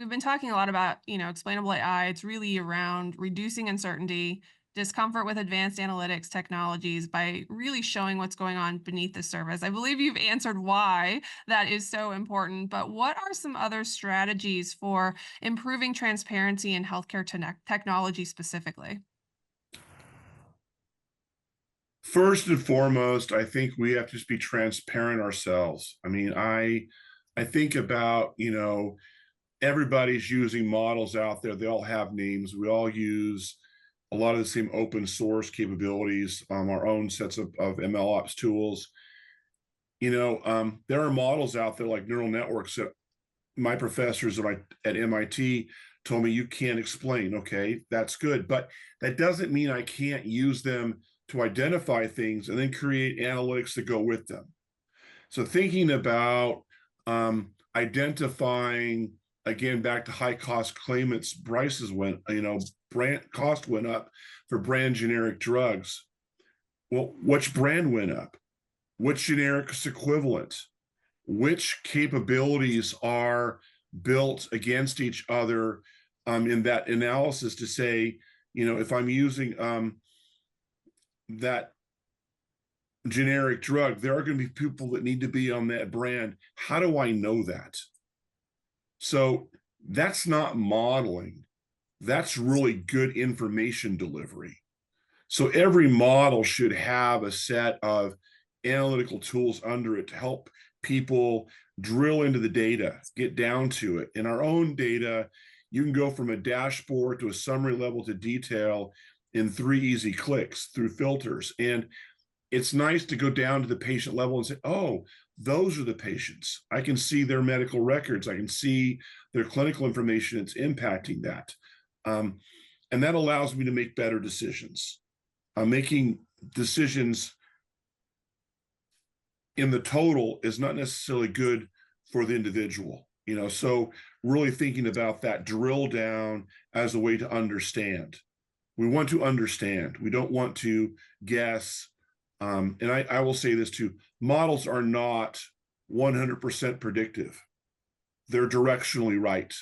We've been talking a lot about, explainable AI. It's really around reducing uncertainty, discomfort with advanced analytics technologies by really showing what's going on beneath the surface. I believe you've answered why that is so important, but what are some other strategies for improving transparency in healthcare technology specifically? First and foremost, I think we have to just be transparent ourselves. I mean, I think about, everybody's using models out there. They all have names. We all use a lot of the same open source capabilities, our own sets of ML ops tools. There are models out there like neural networks that my professors at MIT told me you can't explain. Okay, that's good, but that doesn't mean I can't use them to identify things and then create analytics that go with them. So thinking about identifying, again, back to high cost claimants, prices went, brand cost went up for brand generic drugs. Well, which brand went up? Which generic is equivalent? Which capabilities are built against each other in that analysis to say, if I'm using that generic drug, there are going to be people that need to be on that brand. How do I know that? So that's not modeling. That's really good information delivery. So every model should have a set of analytical tools under it to help people drill into the data, get down to it. In our own data, you can go from a dashboard to a summary level to detail in 3 easy clicks through filters. And it's nice to go down to the patient level and say, oh, those are the patients. I can see their medical records. I can see their clinical information. It's impacting that. And that allows me to make better decisions. Making decisions in the total is not necessarily good for the individual. So really thinking about that drill down as a way to understand. We want to understand. We don't want to guess. And I will say this too, models are not 100% predictive. They're directionally right,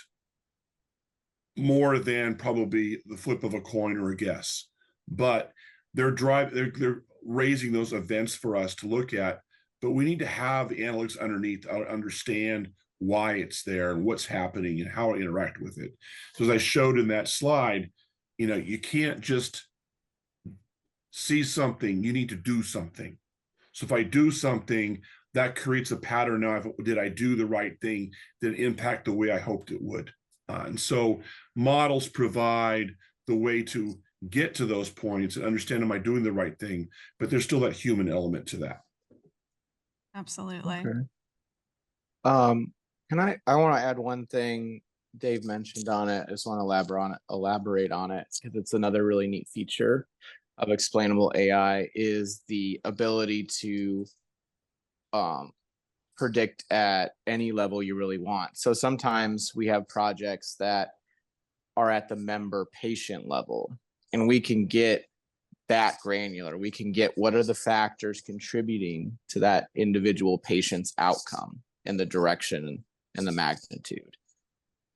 more than probably the flip of a coin or a guess. But they're raising those events for us to look at, but we need to have the analytics underneath to understand why it's there and what's happening and how to interact with it. So as I showed in that slide, you can't just see something, you need to do something. So if I do something, that creates a pattern. Now, did I do the right thing? Did it impact the way I hoped it would? And so models provide the way to get to those points and understand, am I doing the right thing? But there's still that human element to that. Absolutely. Okay. Can I want to add one thing Dave mentioned on it. I just want to elaborate on it because it's another really neat feature of explainable AI is the ability to predict at any level you really want. So sometimes we have projects that are at the member patient level, and we can get that granular. We can get what are the factors contributing to that individual patient's outcome and the direction and the magnitude.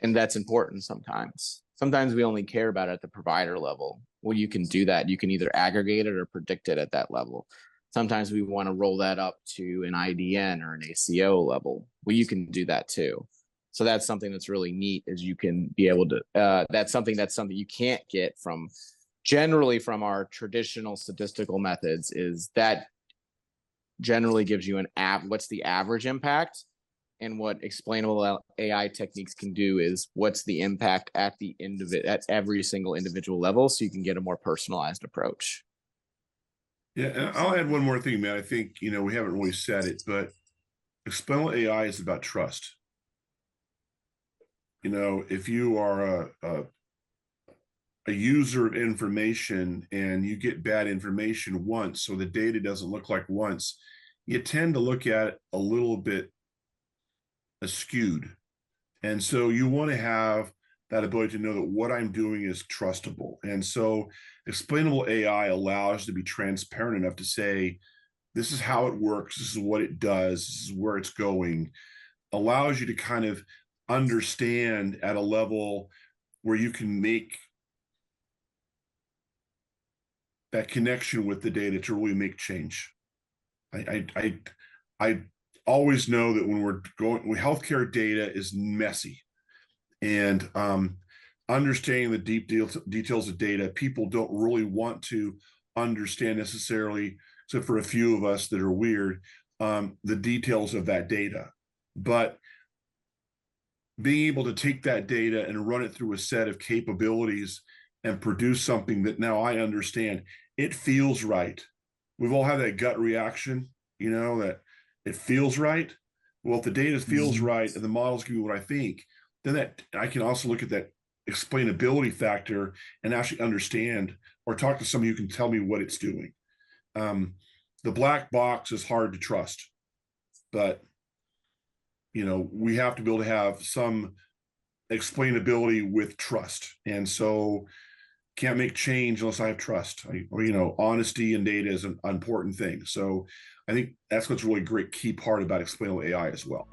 And that's important sometimes. Sometimes we only care about it at the provider level. Well, you can do that. You can either aggregate it or predict it at that level. Sometimes we want to roll that up to an IDN or an ACO level. Well, you can do that too. So that's something that's really neat is you can be able to, that's something you can't get from generally from our traditional statistical methods is that generally gives you what's the average impact. And what explainable AI techniques can do is what's the impact at every single individual level, so you can get a more personalized approach. Yeah, and I'll add one more thing, man. I think we haven't really said it, but explainable AI is about trust. If you are a user of information and you get bad information once, so the data doesn't look like once, you tend to look at it a little bit skewed. And so you want to have that ability to know that what I'm doing is trustable. And so explainable AI allows you to be transparent enough to say, this is how it works, this is what it does, this is where it's going, allows you to kind of understand at a level where you can make that connection with the data to really make change. I always know that when we're going, when healthcare data is messy, and understanding the details of data, people don't really want to understand necessarily, except for a few of us that are weird, the details of that data. But being able to take that data and run it through a set of capabilities and produce something that now I understand, it feels right. We've all had that gut reaction, that it feels right. Well, if the data feels right and the models give me what I think, then that I can also look at that explainability factor and actually understand, or talk to somebody who can tell me what it's doing. The black box is hard to trust, but we have to be able to have some explainability with trust. And so can't make change unless I have trust. Honesty in data is an important thing. So I think that's what's really great key part about explainable AI as well.